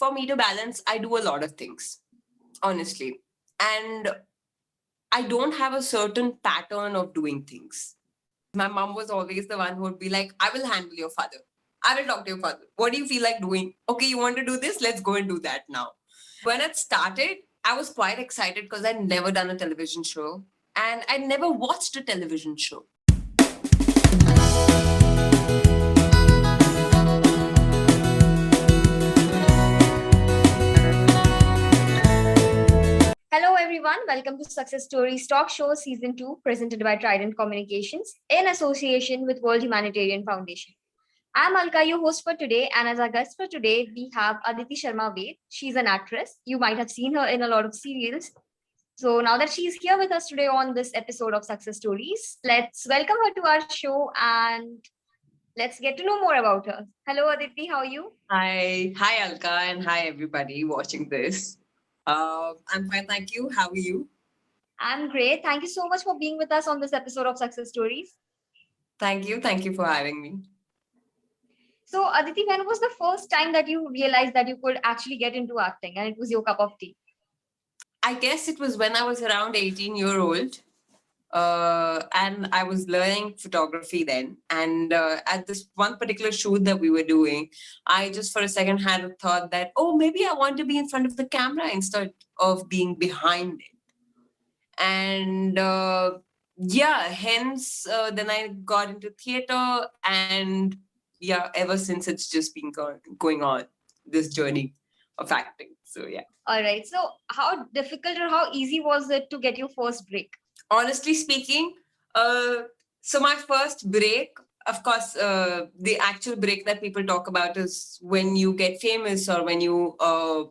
for me to balance, I do a lot of things, honestly. And I don't have a certain pattern of doing things. My mom was always the one who would be like, I will handle your father. I will talk to your father. What do you feel like doing? Okay, you want to do this? Let's go and do that now. When it started, I was quite excited because I'd never done a television show and I'd never watched a television show. Hello, everyone. Welcome to Success Stories Talk Show Season 2, presented by Trident Communications in association with World Humanitarian Foundation. I'm Alka, your host for today, and as our guest for today, we have Aditi Sharma Ved. She's an actress. You might have seen her in a lot of serials. So now that she's here with us today on this episode of Success Stories, let's welcome her to our show and let's get to know more about her. Hello, Aditi. How are you? Hi, Alka, and hi, everybody watching this. I'm fine, thank you. How are you? I'm great. Thank you so much for being with us on this episode of Success Stories. Thank you for having me. So, Aditi, when was the first time that you realized that you could actually get into acting and it was your cup of tea? I guess it was when I was around 18-year-old. And I was learning photography then. And at this one particular shoot that we were doing, I just for a second had a thought that, oh, maybe I want to be in front of the camera instead of being behind it. And hence then I got into theater, and ever since it's just been going on this journey of acting. So yeah. All right. So, how difficult or how easy was it to get your first break? Honestly speaking, so my first break, of course, the actual break that people talk about is when you get famous or when you are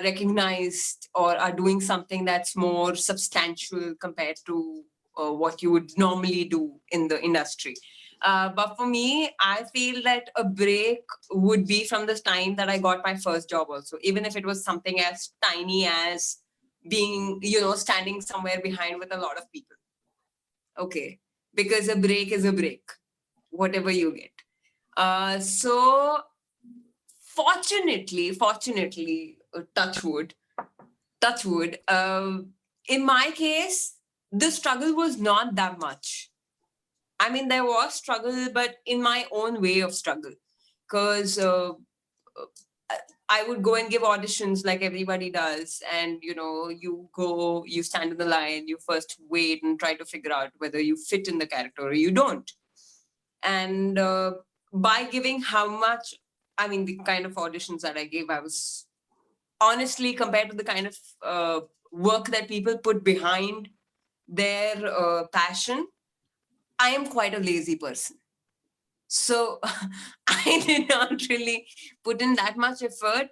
recognized or are doing something that's more substantial compared to what you would normally do in the industry. But for me, I feel that a break would be from the time that I got my first job also, even if it was something as tiny as being, standing somewhere behind with a lot of people. Okay. Because a break is a break, whatever you get. So fortunately, touch wood, in my case, the struggle was not that much. I mean, there was struggle, but in my own way of struggle. Because I would go and give auditions like everybody does. And, you stand in the line, you first wait and try to figure out whether you fit in the character or you don't. And by giving the kind of auditions that I gave, I was honestly, compared to the kind of work that people put behind their passion, I am quite a lazy person. So I did not really put in that much effort.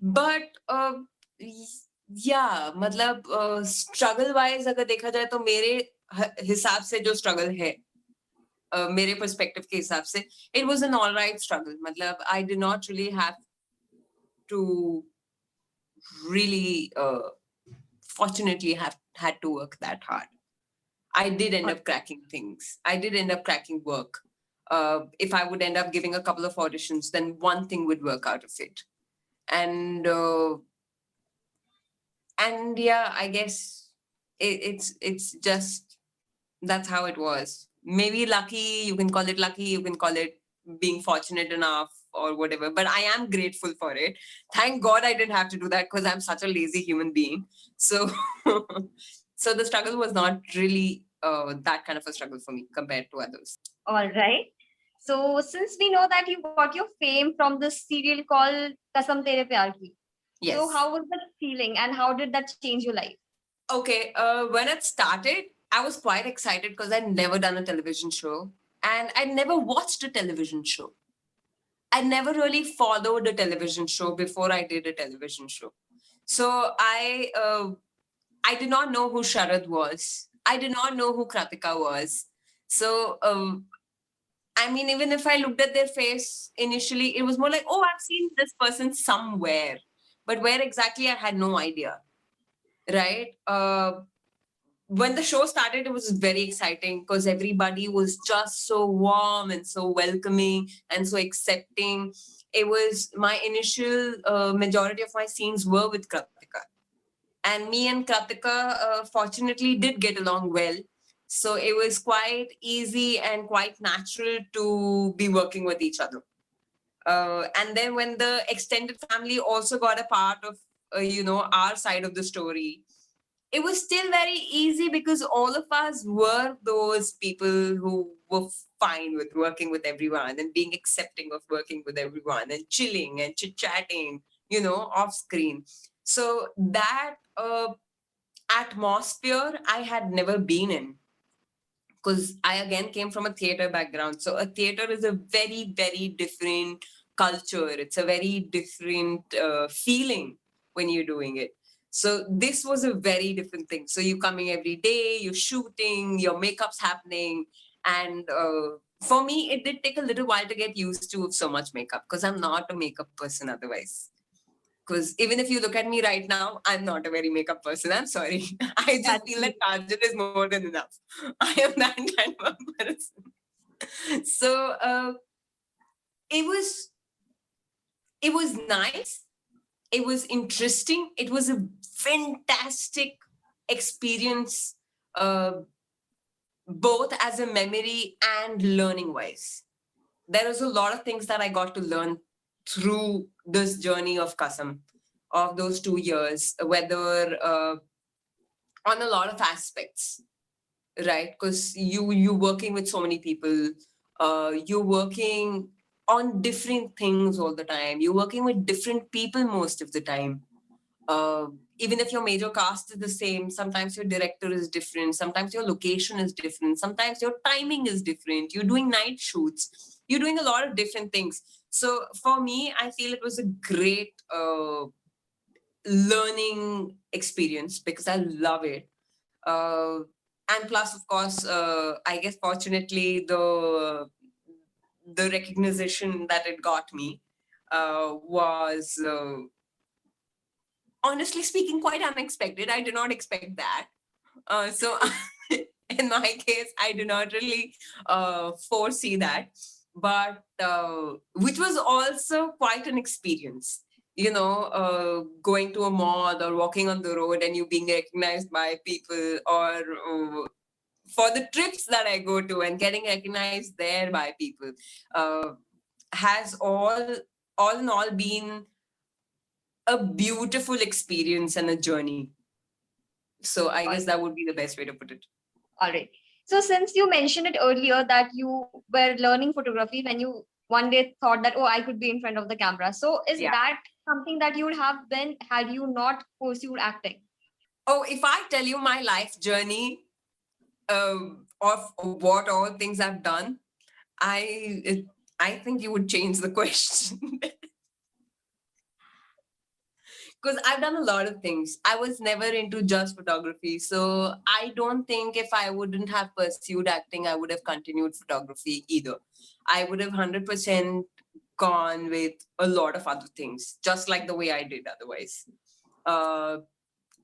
But मतलब struggle wise अगर देखा जाए तो मेरे हिसाब से जो struggle है मेरे perspective के हिसाब से, it was an all right struggle. मतलब I did not really have to really fortunately have had to work that hard. I did end up cracking things. I did end up cracking work. If I would end up giving a couple of auditions, then one thing would work out of it. And yeah, I guess it's just that's how it was. Maybe lucky, you can call it lucky, you can call it being fortunate enough or whatever, but I am grateful for it. Thank God I didn't have to do that because I'm such a lazy human being. So so the struggle was not really that kind of a struggle for me compared to others. All right. So, since we know that you got your fame from this serial called Kasam Tere Pyar Ki, Yes. So, how was that feeling and how did that change your life? Okay, when it started, I was quite excited because I'd never done a television show and I'd never watched a television show. I never really followed a television show before I did a television show. So I did not know who Sharad was. I did not know who Kratika was. So I mean, even if I looked at their face initially, it was more like, oh, I've seen this person somewhere. But where exactly, I had no idea. Right? When the show started, it was very exciting because everybody was just so warm and so welcoming and so accepting. it was my initial majority of my scenes were with Kritika. And me and Kritika fortunately did get along well. So it was quite easy and quite natural to be working with each other. And then when the extended family also got a part of, our side of the story, it was still very easy because all of us were those people who were fine with working with everyone and being accepting of working with everyone and chilling and chit-chatting, off screen. So that atmosphere I had never been in, because I again came from a theater background. So a theater is a very, very different culture. It's a very different feeling when you're doing it. So this was a very different thing. So you're coming every day, you're shooting, your makeup's happening. And for me, it did take a little while to get used to so much makeup because I'm not a makeup person otherwise. Because even if you look at me right now, I'm not a very makeup person. I'm sorry. I just feel that Kajal is more than enough. I am that kind of a person. So it was nice. It was interesting. It was a fantastic experience, both as a memory and learning wise. There was a lot of things that I got to learn through this journey of Kasam, of those 2 years, whether on a lot of aspects, right? Because you working with so many people, you're working on different things all the time. You're working with different people most of the time. Uh, Even if your major cast is the same, sometimes your director is different, sometimes your location is different, sometimes your timing is different. You're doing night shoots, you're doing a lot of different things. So for me, I feel it was a great learning experience because I love it. And plus, of course, I guess fortunately the recognition that it got me was honestly speaking quite unexpected. I did not expect that. So in my case, I do not really foresee that, but which was also quite an experience. Going to a mall or walking on the road and you being recognized by people, or for the trips that I go to and getting recognized there by people, has all in all been a beautiful experience and a journey. So I guess that would be the best way to put it. All right. So since you mentioned it earlier that you were learning photography when you one day thought that, oh, I could be in front of the camera. So is that something that you would have been had you not pursued acting? Oh, if I tell you my life journey of what all things I've done, I think you would change the question. Because I've done a lot of things. I was never into just photography. So I don't think if I wouldn't have pursued acting, I would have continued photography either. I would have 100% gone with a lot of other things, just like the way I did otherwise.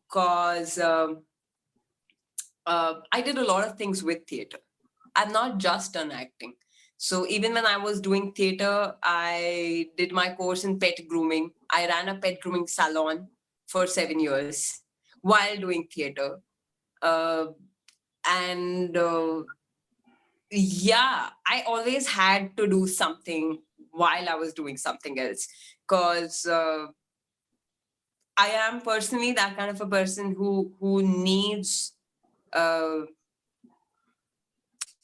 Because I did a lot of things with theater. I've not just done acting. So even when I was doing theater, I did my course in pet grooming. I ran a pet grooming salon for 7 years while doing theater. Uh, and yeah, I always had to do something while I was doing something else, because I am personally that kind of a person who needs uh,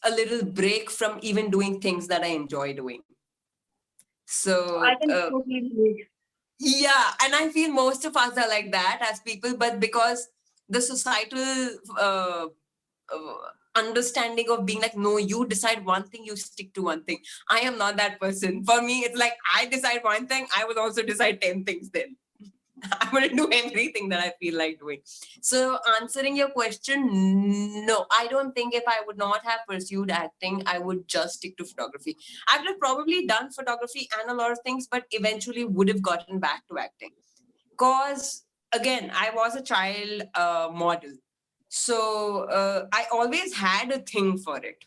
a little break from even doing things that I enjoy doing. I So can totally relate. yeah, and I feel most of us are like that as people, but because the societal understanding of being like, no, you decide one thing, you stick to one thing. I am not that person. For me, it's like I decide one thing, I will also decide 10 things then. I'm going to do everything that I feel like doing. So, answering your question, no, I don't think if I would not have pursued acting, I would just stick to photography. I would have probably done photography and a lot of things, but eventually would have gotten back to acting. Because, again, I was a child model. So, I always had a thing for it.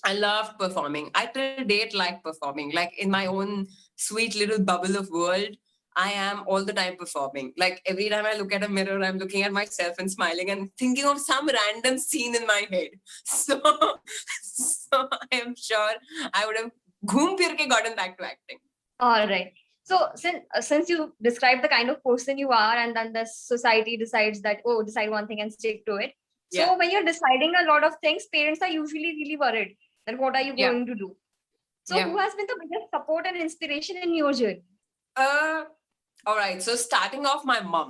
I love performing. I till date like performing. Like in my own sweet little bubble of world, I am all the time performing. Like every time I look at a mirror, I'm looking at myself and smiling and thinking of some random scene in my head. So, so I am sure I would have ghoom phir ke gotten back to acting. All right. So since you describe the kind of person you are, and then the society decides that, oh, decide one thing and stick to it. So Yeah. when you're deciding a lot of things, parents are usually really worried that what are you Yeah. going to do? So Yeah. who has been the biggest support and inspiration in your journey? All right. So starting off, my mom.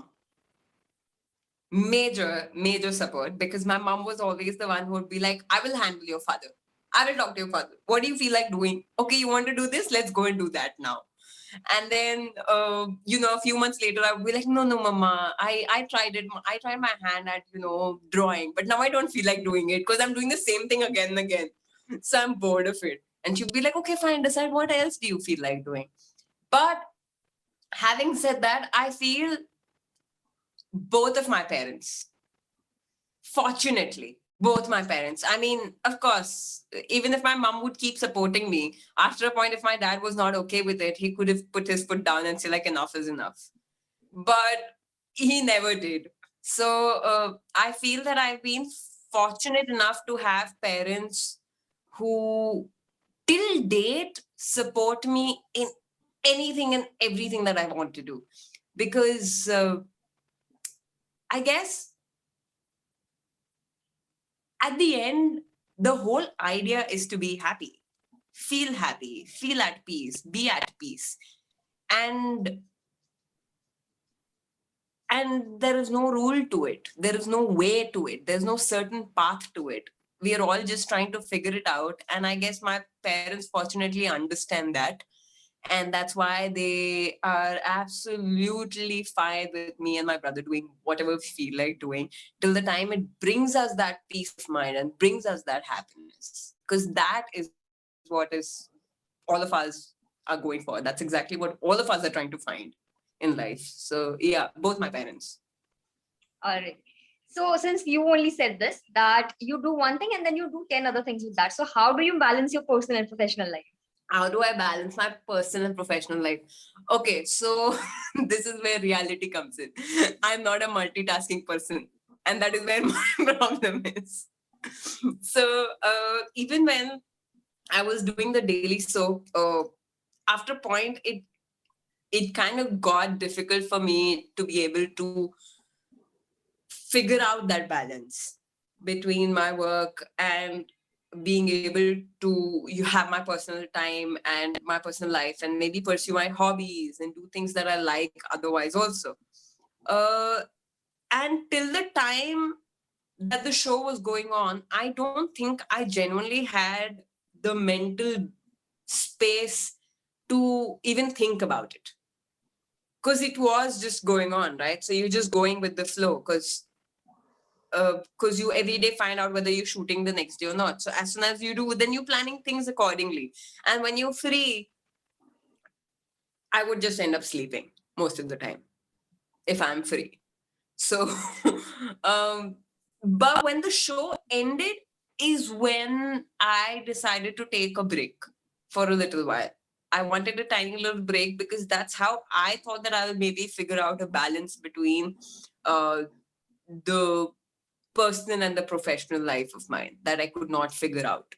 Major support, because my mom was always the one who would be like, I will handle your father. I will talk to your father. What do you feel like doing? Okay, you want to do this? Let's go and do that now. And then, a few months later, I would be like, no, mama, I tried it. I tried my hand at, drawing, but now I don't feel like doing it because I'm doing the same thing again and again. So I'm bored of it. And she'd be like, okay, fine, decide what else do you feel like doing. But having said that, I feel both of my parents, fortunately, both my parents. I mean, of course, even if my mom would keep supporting me, after a point, if my dad was not okay with it, he could have put his foot down and say, like, enough is enough. But he never did. So I feel that I've been fortunate enough to have parents who, till date, support me in anything and everything that I want to do. Because I guess at the end, the whole idea is to be happy, feel at peace, be at peace. And there is no rule to it. There is no way to it. There's no certain path to it. We are all just trying to figure it out. And I guess my parents fortunately understand that. And that's why they are absolutely fine with me and my brother doing whatever we feel like doing till the time it brings us that peace of mind and brings us that happiness. Because that is what is all of us are going for. That's exactly what all of us are trying to find in life. So yeah, both my parents. All right. So since you only said this, that you do one thing and then you do 10 other things with that. So how do you balance your personal and professional life? How do I balance my personal and professional life? Okay, so this is where reality comes in. I'm not a multitasking person, and that is where my problem is. So even when I was doing the daily soap, after a point, it kind of got difficult for me to be able to figure out that balance between my work and being able to you have my personal time and my personal life, and maybe pursue my hobbies and do things that I like otherwise also. uh, and till the time that the show was going on, I don't think I genuinely had the mental space to even think about it, because it was just going on, right? So you're just going with the flow, because you every day find out whether you're shooting the next day or not. So as soon as you do, then you're planning things accordingly. And when you're free, I would just end up sleeping most of the time if I'm free. So, um, but when the show ended is when I decided to take a break for a little while. I wanted a tiny little break because that's how I thought that I would maybe figure out a balance between uh, the personal and the professional life of mine that I could not figure out.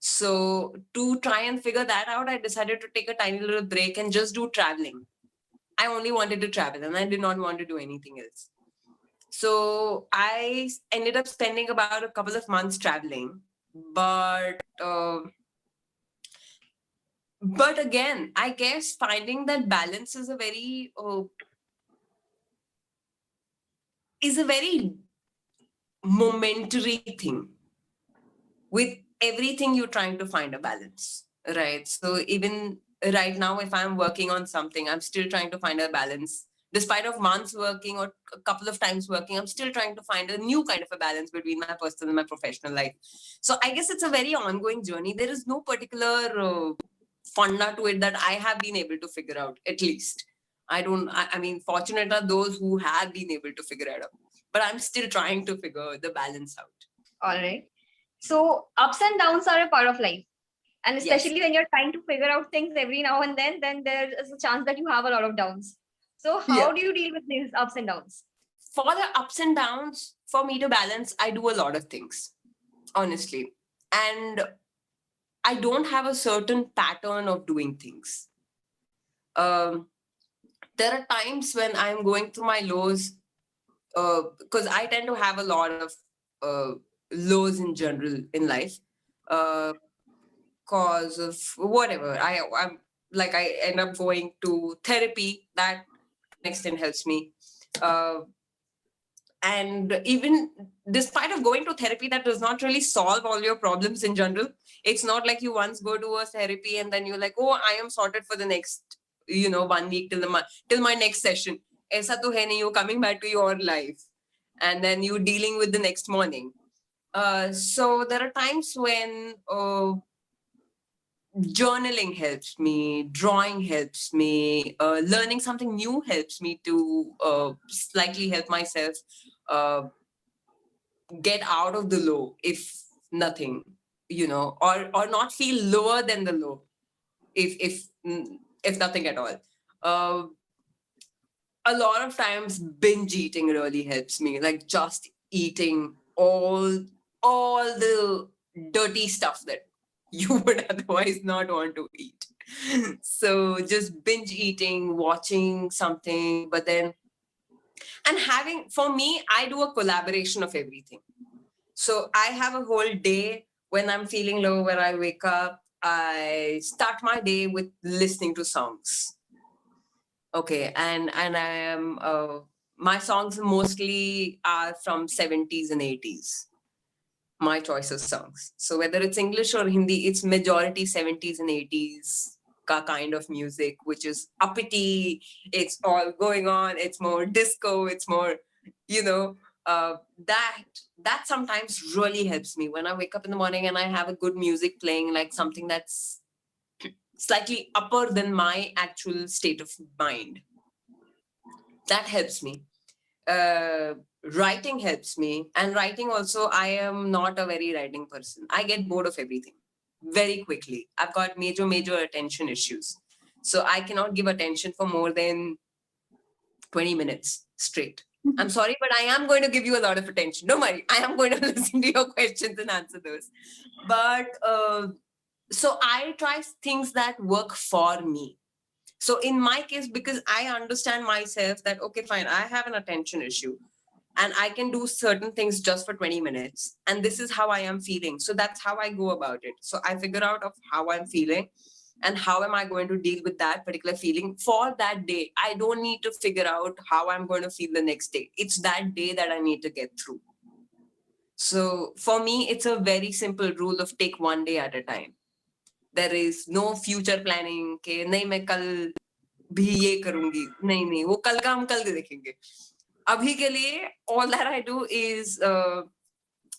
So to try and figure that out, I decided to take a tiny little break and just do traveling. I only wanted to travel and I did not want to do anything else. So I ended up spending about a couple of months traveling, but again, I guess finding that balance is a very momentary thing. With everything, you're trying to find a balance, right? So even right now, if I'm working on something, I'm still trying to find a balance. Despite of months working or a couple of times working, I'm still trying to find a new kind of a balance between my personal and my professional life. So I guess it's a very ongoing journey. There is no particular funda to it that I have been able to figure out, at least. I mean, fortunate are those who have been able to figure it out, but I'm still trying to figure the balance out. All right. So ups and downs are a part of life. And Yes. especially when you're trying to figure out things every now and then there is a chance that you have a lot of downs. So how Yeah. do you deal with these ups and downs? For the ups and downs, for me to balance, I do a lot of things, honestly. And I don't have a certain pattern of doing things. Um, there are times when I'm going through my lows, because I tend to have a lot of uh, lows in general in life, cause of whatever. I'm like I end up going to therapy. That to an extent helps me. Uh, and even despite of going to therapy, that does not really solve all your problems in general. It's not like you once go to a therapy and then you're like, oh, I am sorted for the next 1 week till till my next session. Aisa to hai nahi, you're coming back to your life and then you're dealing with the next morning. So there are times when journaling helps me, drawing helps me, learning something new helps me to slightly help myself uh, get out of the low, if nothing, or not feel lower than the low, if nothing at all. uh, a lot of times binge eating really helps me, like just eating all the dirty stuff that you would otherwise not want to eat. So just binge eating, watching something, but then and having, for me, I do a collaboration of everything. So I have a whole day when I'm feeling low, where I wake up, I start my day with listening to songs. Okay, and I am my songs mostly are from 70s and 80s. My choice of songs. So whether it's English or Hindi, it's majority 70s and 80s kind of music, which is uppity. It's all going on. It's more disco. It's more, you know, uh, that that sometimes really helps me when I wake up in the morning and I have a good music playing, like something that's slightly upper than my actual state of mind. That helps me. Writing helps me, and writing also, I am not a very writing person. I get bored of everything very quickly. I've got major attention issues, so I cannot give attention for more than 20 minutes straight. I'm sorry, but I am going to give you a lot of attention. Don't worry, I am going to listen to your questions and answer those. But so I try things that work for me. So in my case, because I understand myself that, okay, fine, I have an attention issue and I can do certain things just for 20 minutes. And this is how I am feeling. So that's how I go about it. So I figure out of how I'm feeling and how am I going to deal with that particular feeling for that day. I don't need to figure out how I'm going to feel the next day. It's that day that I need to get through. So for me, it's a very simple rule of take one day at a time. There is no future planning के नहीं मैं कल भी ये करूंगी, नहीं वो कल का हम कल देखेंगे. अभी के लिए all that I do is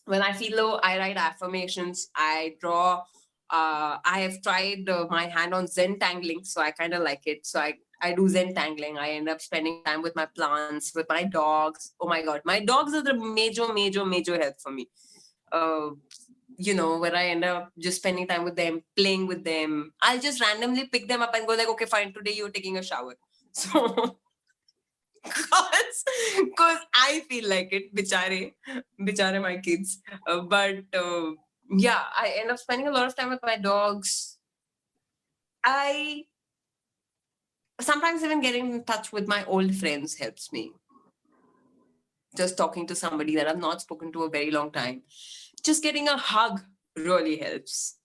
when I feel low, I write affirmations, I draw. I have tried my hand on Zen tangling, so I kind of like it. So I do Zen tangling. I end up spending time with my plants, with my dogs. Oh my God, my dogs are the major help for me. Where I end up just spending time with them, playing with them. I'll just randomly pick them up and go like, okay, fine, today you're taking a shower. So because I feel like it, bichare my kids. But yeah, I end up spending a lot of time with my dogs. I sometimes even getting in touch with my old friends helps me. Just talking to somebody that I've not spoken to a very long time. Just getting a hug really helps.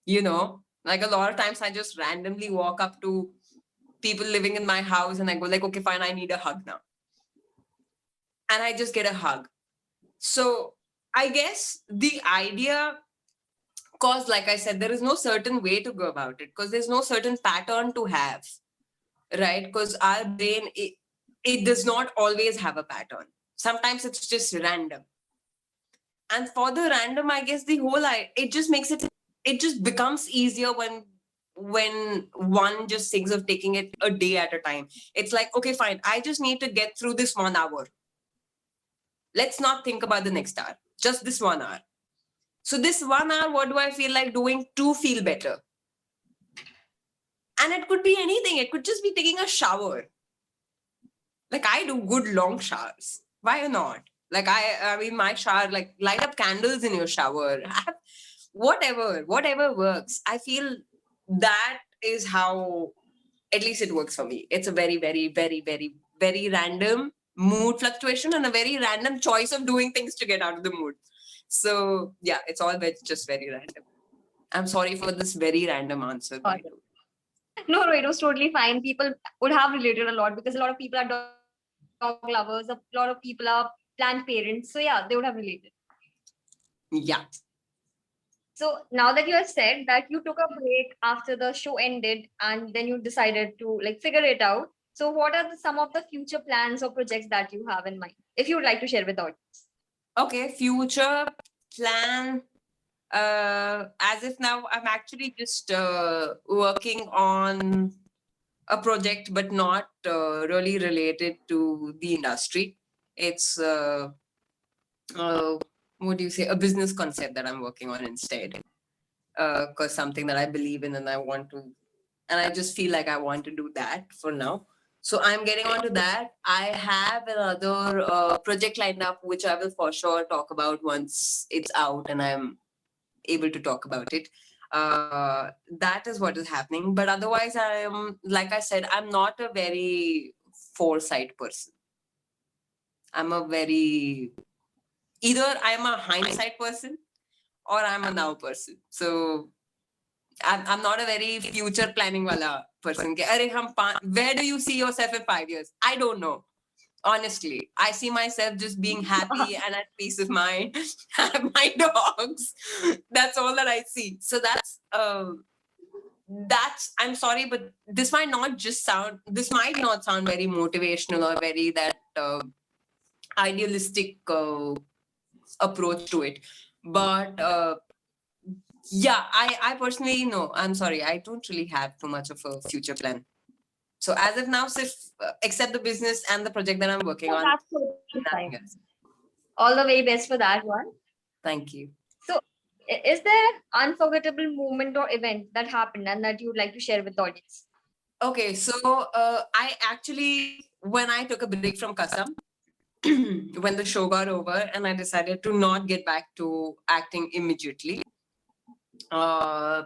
Like a lot of times I just randomly walk up to people living in my house and I go like, okay, fine, I need a hug now. And I just get a hug. So I guess the idea, because like I said, there is no certain way to go about it, because there's no certain pattern to have, right? Because our brain, it does not always have a pattern. Sometimes it's just random. And for the random, I guess the whole, it just makes it just becomes easier when one just thinks of taking it a day at a time. It's like, okay, fine, I just need to get through this 1 hour. Let's not think about the next hour, just this 1 hour. So this 1 hour, what do I feel like doing to feel better? And it could be anything. It could just be taking a shower. Like I do good long showers. Why not? Like I mean, my shower, like light up candles in your shower. Whatever works. I feel that is how, at least it works for me. It's a very, very, very, very, very random mood fluctuation and a very random choice of doing things to get out of the mood. So yeah, it's all just very random. I'm sorry for this very random answer. Got it. No, it was totally fine. People would have related a lot because a lot of people are dog lovers, a lot of people are plant parents. So yeah, they would have related. Yeah. So now that you have said that you took a break after the show ended and then you decided to like figure it out. So what are some of the future plans or projects that you have in mind? If you would like to share with the audience. Okay, future plan. As if now I'm actually just working on a project, but not really related to the industry. It's what do you say? A business concept that I'm working on instead. Because something that I believe in and I want to, and I just feel like I want to do that for now. So I'm getting onto that. I have another project lined up, which I will for sure talk about once it's out and I'm able to talk about it. That is what is happening. But otherwise, I am, like I said, I'm not a very foresight person. I'm a very, either I'm a hindsight person or I'm a now person. So I'm not a very future planning wala person. Where do you see yourself in 5 years? I don't know. Honestly, I see myself just being happy and at peace of mind. Have my dogs. That's all that I see. So that's I'm sorry, but this might not sound very motivational or very that idealistic approach to it. But yeah, I personally know. I'm sorry, I don't really have too much of a future plan. So as of now, except the business and the project that I'm working on, That's totally nothing fine. else. All the very best for that one. Thank you. So is there an unforgettable moment or event that happened and that you would like to share with the audience? Okay, so I actually, when I took a break from Kasam, when the show got over, and I decided to not get back to acting immediately, I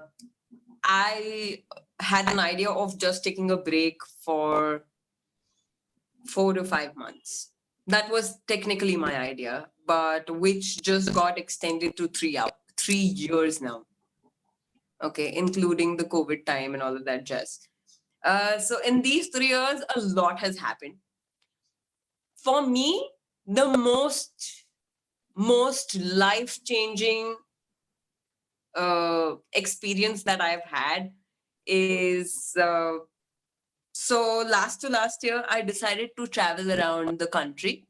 had an idea of just taking a break for 4 to 5 months. That was technically my idea, but which just got extended to 3 years now. Okay, including the COVID time and all of that jazz. So in these 3 years, a lot has happened. For me, the most life-changing experience that I've had is so last year, I decided to travel around the country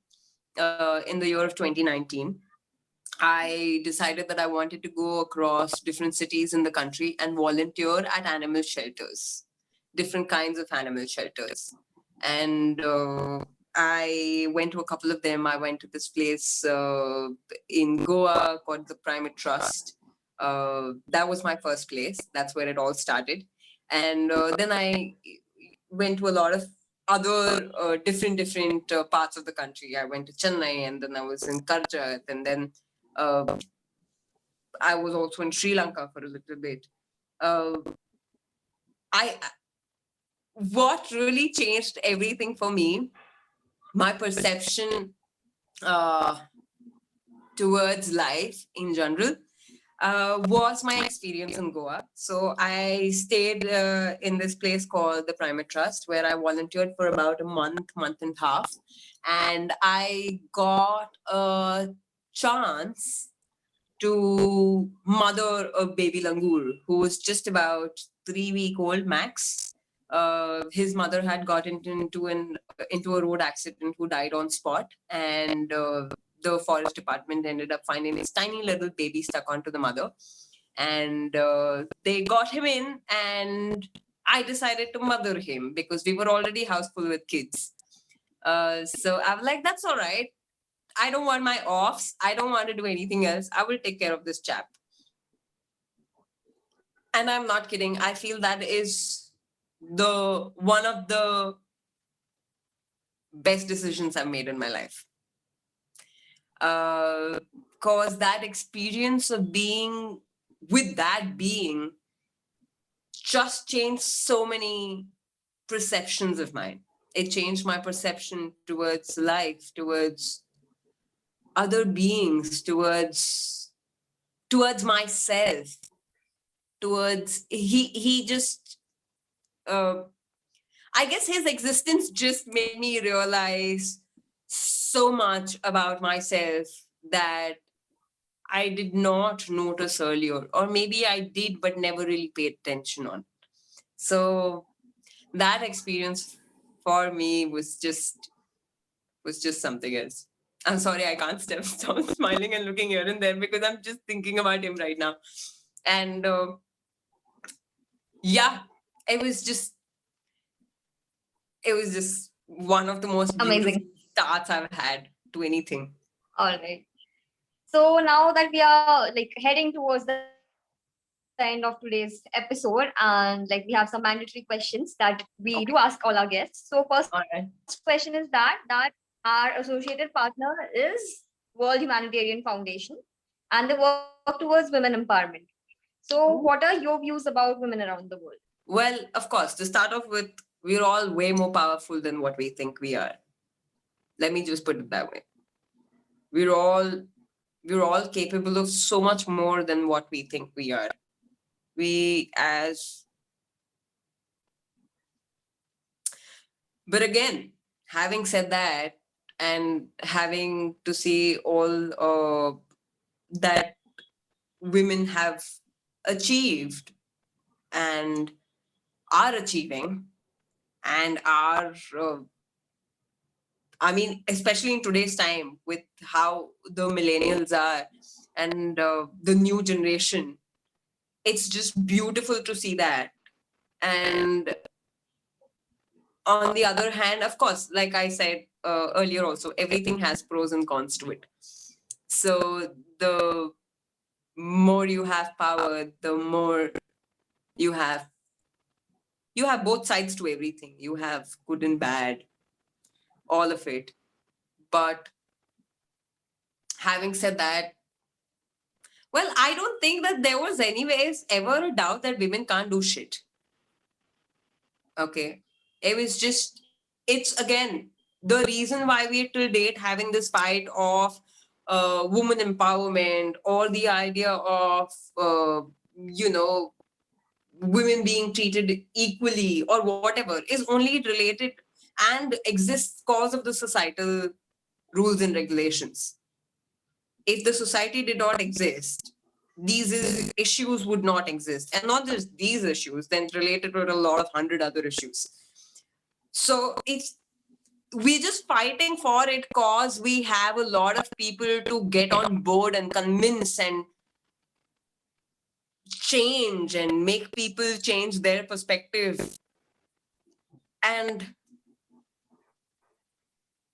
in the year of 2019. I decided that I wanted to go across different cities in the country and volunteer at animal shelters, different kinds of animal shelters. And I went to a couple of them. I went to this place in Goa called the Primate Trust. That was my first place. That's where it all started. And then I went to a lot of other different parts of the country. I went to Chennai, and then I was in Karjat, and then uh, I was also in Sri Lanka for a little bit. Uh, I What really changed everything for me, my perception uh, towards life in general, was my experience in Goa. So I stayed in this place called the Primate Trust, where I volunteered for about a month and a half, and I got a chance to mother a baby langur who was just about 3 week old max. His mother had gotten into a road accident who died on spot, and the forest department ended up finding this tiny little baby stuck onto the mother, and they got him in, and I decided to mother him because we were already house full with kids. So I was like, that's all right. I don't want my offs. I don't want to do anything else. I will take care of this chap. And I'm not kidding. I feel that is the one of the best decisions I've made in my life. Cause that experience of being with that being just changed so many perceptions of mine. It changed my perception towards life, towards other beings, towards myself, towards he just I guess his existence just made me realize so much about myself that I did not notice earlier, or maybe I did but never really paid attention on. So that experience for me was just something else. I'm sorry, I can't stop smiling and looking here and there because I'm just thinking about him right now. And yeah, it was just one of the most beautiful Amazing. starts I've had to anything. All right. So now that we are like heading towards the end of today's episode, and like we have some mandatory questions that we do ask all our guests. So first question is All right. that our associated partner is World Humanitarian Foundation, and they work towards women empowerment. So what are your views about women around the world? Well, of course, to start off with, we're all way more powerful than what we think we are. Let me just put it that way. We're all capable of so much more than what we think we are. But again, having said that, and having to see all that women have achieved and are achieving and are I mean, especially in today's time with how the millennials are and the new generation, it's just beautiful to see that. And on the other hand, of course, like I said earlier also, everything has pros and cons to it. So the more you have power, the more you have both sides to everything. You have good and bad, all of it. But having said that, well, I don't think that there was anyways ever a doubt that women can't do shit. Okay. It was just, it's again the reason why we're till date having this fight of woman empowerment, or the idea of, you know, women being treated equally or whatever, is only related and exists cause of the societal rules and regulations. If the society did not exist, these issues would not exist. And not just these issues, then related to a lot of 100 other issues. So it's, we're just fighting for it cause we have a lot of people to get on board and convince and change and make people change their perspective. And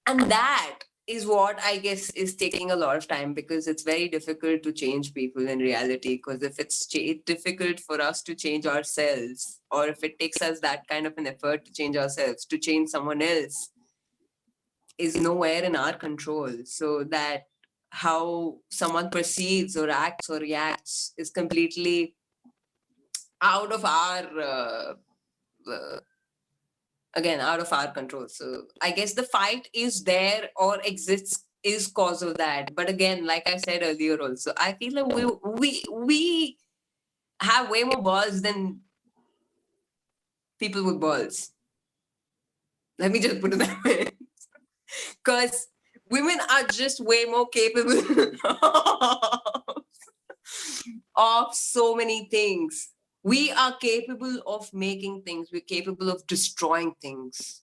that is what I guess is taking a lot of time, because it's very difficult to change people in reality. Because if it's difficult for us to change ourselves, or if it takes us that kind of an effort to change ourselves, to change someone else is nowhere in our control. So that how someone perceives or acts or reacts is completely out of our again, out of our control. So I guess the fight is there or exists is cause of that. But again, like I said earlier also, I feel like we have way more balls than people with balls. Let me just put it that way. Because women are just way more capable of so many things. We are capable of making things, we're capable of destroying things.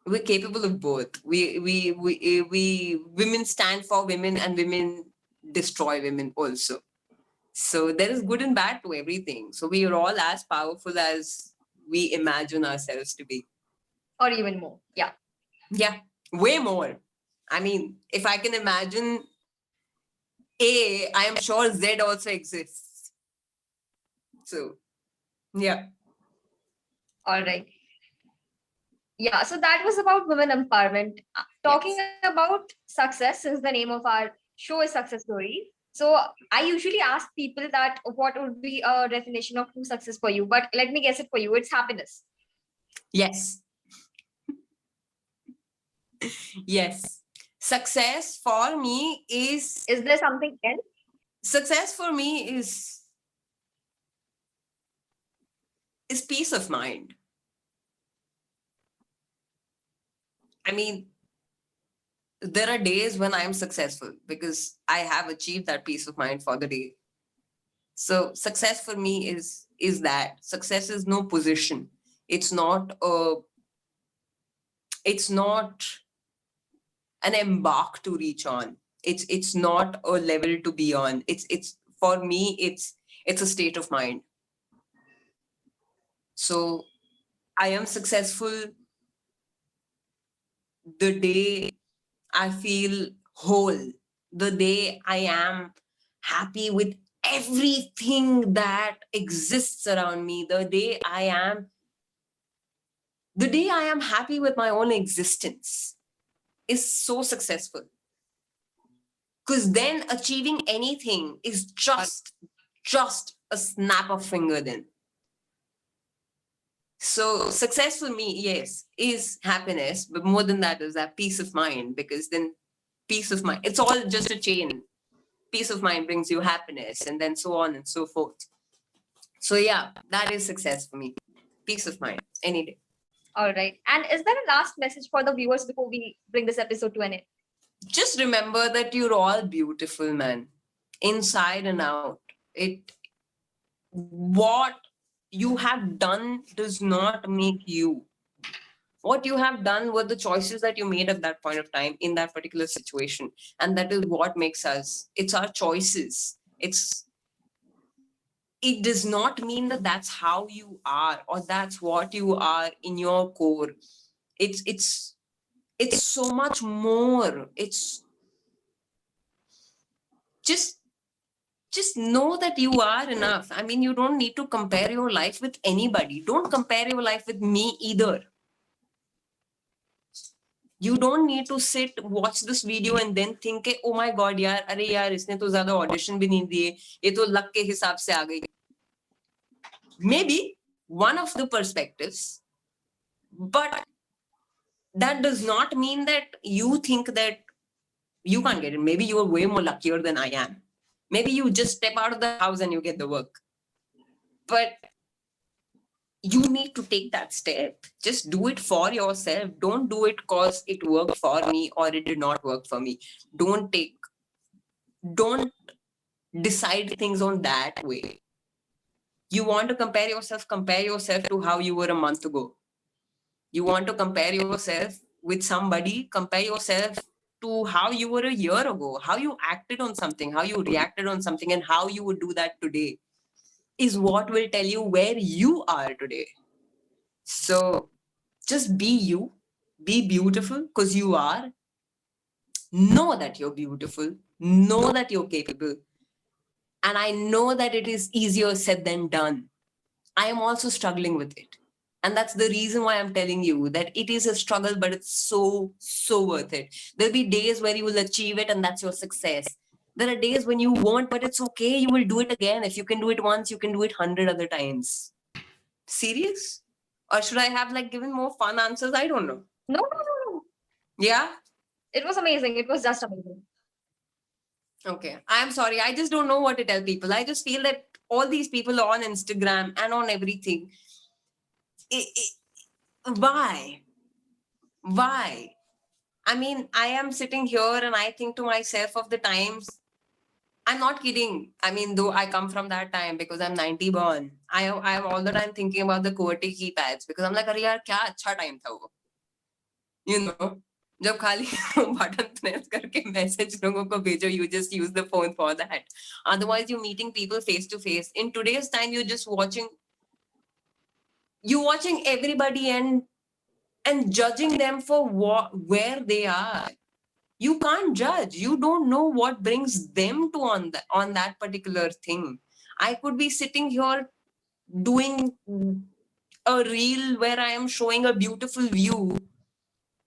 We're capable of both. We women stand for women, and women destroy women also. So there is good and bad to everything. So we are all as powerful as we imagine ourselves to be. Or even more. Yeah. Yeah, way more. I mean, if I can imagine A, I am sure Z also exists. So, yeah. All right. Yeah, so that was about women empowerment. Talking Yes. about success, since the name of our show is Success Stories. So I usually ask people that what would be a definition of true success for you, but let me guess it for you. It's happiness. Yes. Yes. Success for me Is there something else? success for me is peace of mind. I mean, there are days when I am successful because I have achieved that peace of mind for the day. So success for me is that success is no position. It's not a it's not an embark to reach on. It's not a level to be on. It's for me it's a state of mind. So I am successful the day I feel whole, the day I am happy with everything that exists around me, the day I am happy with my own existence is so successful. Because then achieving anything is just a snap of finger then. So success for me, yes, is happiness, but more than that is that peace of mind, because then peace of mind, it's all just a chain. Peace of mind brings you happiness, and then so on and so forth. So yeah, that is success for me. Peace of mind, any day. All right. And is there a last message for the viewers before we bring this episode to an end? Just remember that you're all beautiful, man, inside and out. It what you have done does not make you. What you have done were the choices that you made at that point of time in that particular situation, and that is what makes us. It's our choices. It does not mean that that's how you are or that's what you are in your core. It's so much more. It's just just know that you are enough. I mean, you don't need to compare your life with anybody. Don't compare your life with me either. You don't need to sit, watch this video and then think के, oh my god यार, अरे यार इसने तो ज्यादा audition भी नहीं दिए, ये तो luck के हिसाब से आ गई. Maybe one of the perspectives, but that does not mean that you think that you can't get it. Maybe you are way more luckier than I am. Maybe you just step out of the house and you get the work. But you need to take that step. Just do it for yourself. Don't do it because it worked for me or it did not work for me. Don't decide things on that way. You want to compare yourself to how you were a month ago. You want to compare yourself with somebody, compare yourself to how you were a year ago, how you acted on something, how you reacted on something, and how you would do that today is what will tell you where you are today. So just be you, be beautiful because you are. Know that you're beautiful, know that you're capable. And I know that it is easier said than done. I am also struggling with it. And that's the reason why I'm telling you that it is a struggle, but it's so worth it. There'll be days where you will achieve it and that's your success. There are days when you won't, but it's okay. You will do it again. If you can do it once, you can do it 100 other times. Serious? Or should I have like given more fun answers? I don't know. No, no, no, no. Yeah? It was amazing. It was just amazing. Okay. I'm sorry. I just don't know what to tell people. I just feel that all these people on Instagram and on everything, why? Why? I mean, I am sitting here and I think to myself of the times, I'm not kidding. I mean, though I come from that time because I'm 90 born, I am all the time thinking about the QWERTY keypads because I'm like, अरे यार क्या अच्छा time था वो. You know, जब खाली button press करके message लोगों को भेजो, you just use the phone for that. Otherwise, you're meeting people face to face. In today's time, you're watching everybody and judging them for where they are. You can't judge. You don't know what brings them to on that particular thing. I could be sitting here doing a reel where I am showing a beautiful view,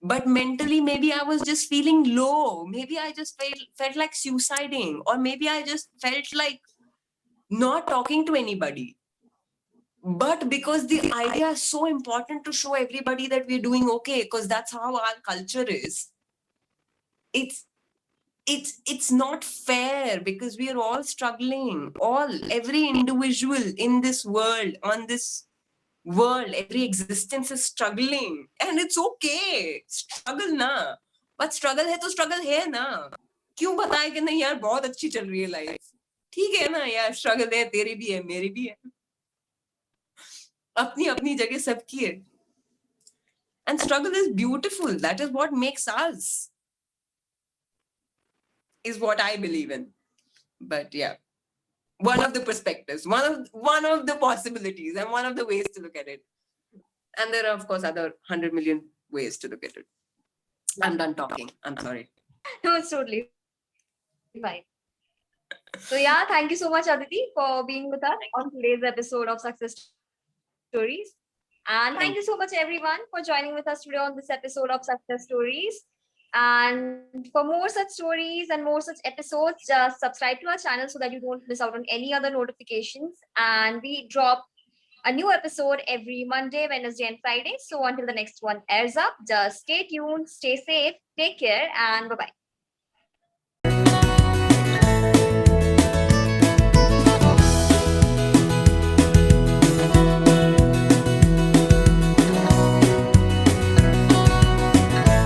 but mentally maybe I was just feeling low. Maybe I just felt like suiciding, or maybe I just felt like not talking to anybody. But because the idea is so important to show everybody that we're doing okay, because that's how our culture is, it's it's not fair, because we are all struggling. Every individual in this world, on this world, every existence is struggling, and it's okay. Struggle na, but struggle hai na. क्यों बताए कि नहीं यार बहुत अच्छी चल रही है लाइफ? ठीक है ना यार, स्ट्रगल है, तेरी भी है, मेरी भी है, अपनी अपनी जगह सबकी है. And struggle is beautiful. That is what makes us, is what I believe in. But yeah, one of the perspectives, one of the possibilities, and one of the ways to look at it. And there are, of course, other 100 million ways to look at it. I'm done talking. I'm sorry. No, it's totally fine. So yeah, thank you so much, Aditi, for being with us on today's episode of Success Stories. And thank you so much, everyone, for joining with us today on this episode of Success Stories. And for more such stories and more such episodes, just subscribe to our channel so that you don't miss out on any other notifications. And we drop a new episode every Monday, Wednesday, and Friday. So until the next one airs up, just stay tuned, stay safe, take care, and bye bye.